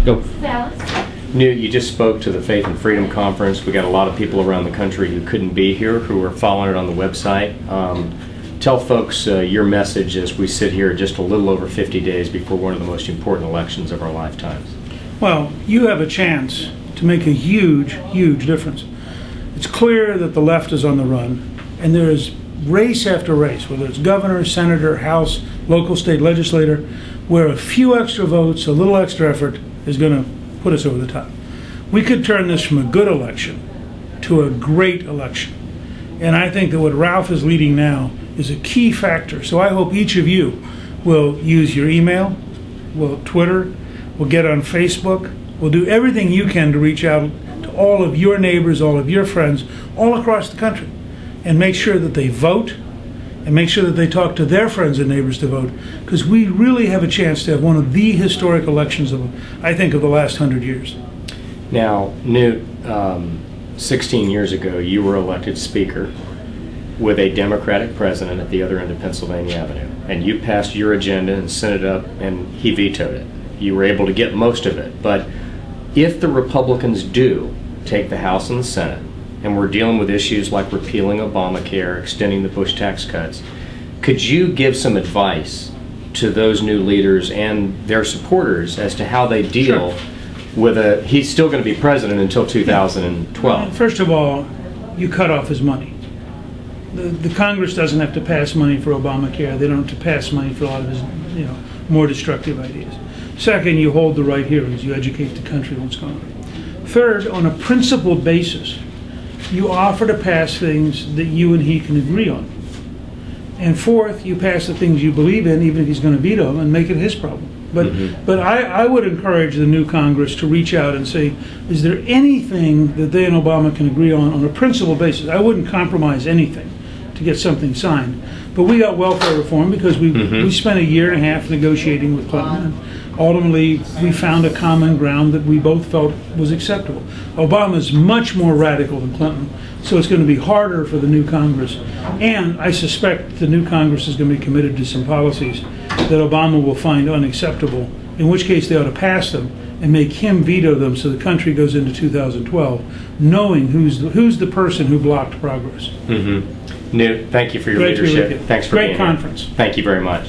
Go. Alice. Newt, you just spoke to the Faith and Freedom Conference. We got a lot of people around the country who couldn't be here, who are following it on the website. Tell folks your message as we sit here just a little over 50 days before one of the most important elections of our lifetimes. Well, you have a chance to make a huge, huge difference. It's clear that the left is on the run, and there is race after race, whether it's governor, senator, House, local, state legislator, where a few extra votes, a little extra effort is going to put us over the top. We could turn this from a good election to a great election. And I think that what Ralph is leading now is a key factor. So I hope each of you will use your email, will Twitter, will get on Facebook, will do everything you can to reach out to all of your neighbors, all of your friends, all across the country, and make sure that they vote, and make sure that they talk to their friends and neighbors to vote, because we really have a chance to have one of the historic elections of, I think, of the last 100 years. Now, Newt, 16 years ago, you were elected Speaker with a Democratic president at the other end of Pennsylvania Avenue, and you passed your agenda and sent it up, and he vetoed it. You were able to get most of it, but if the Republicans do take the House and the Senate, and we're dealing with issues like repealing Obamacare, extending the Bush tax cuts, could you give some advice to those new leaders and their supporters as to how they deal with he's still going to be president until 2012? Well, first of all, you cut off his money. The Congress doesn't have to pass money for Obamacare. They don't have to pass money for a lot of his, more destructive ideas. Second, you hold the right hearings. You educate the country on what's going on. Third, on a principled basis, you offer to pass things that you and he can agree on. And fourth, you pass the things you believe in, even if he's going to veto them, and make it his problem. But I would encourage the new Congress to reach out and say, is there anything that they and Obama can agree on a principled basis? I wouldn't compromise anything to get something signed. But we got welfare reform because we spent a year and a half negotiating with Clinton. And ultimately, we found a common ground that we both felt was acceptable. Obama's much more radical than Clinton, so it's going to be harder for the new Congress. And I suspect the new Congress is going to be committed to some policies that Obama will find unacceptable, in which case they ought to pass them and make him veto them so the country goes into 2012 knowing who's the person who blocked progress. Newt, thank you for your leadership. Thanks for being here. Great conference. Thank you very much.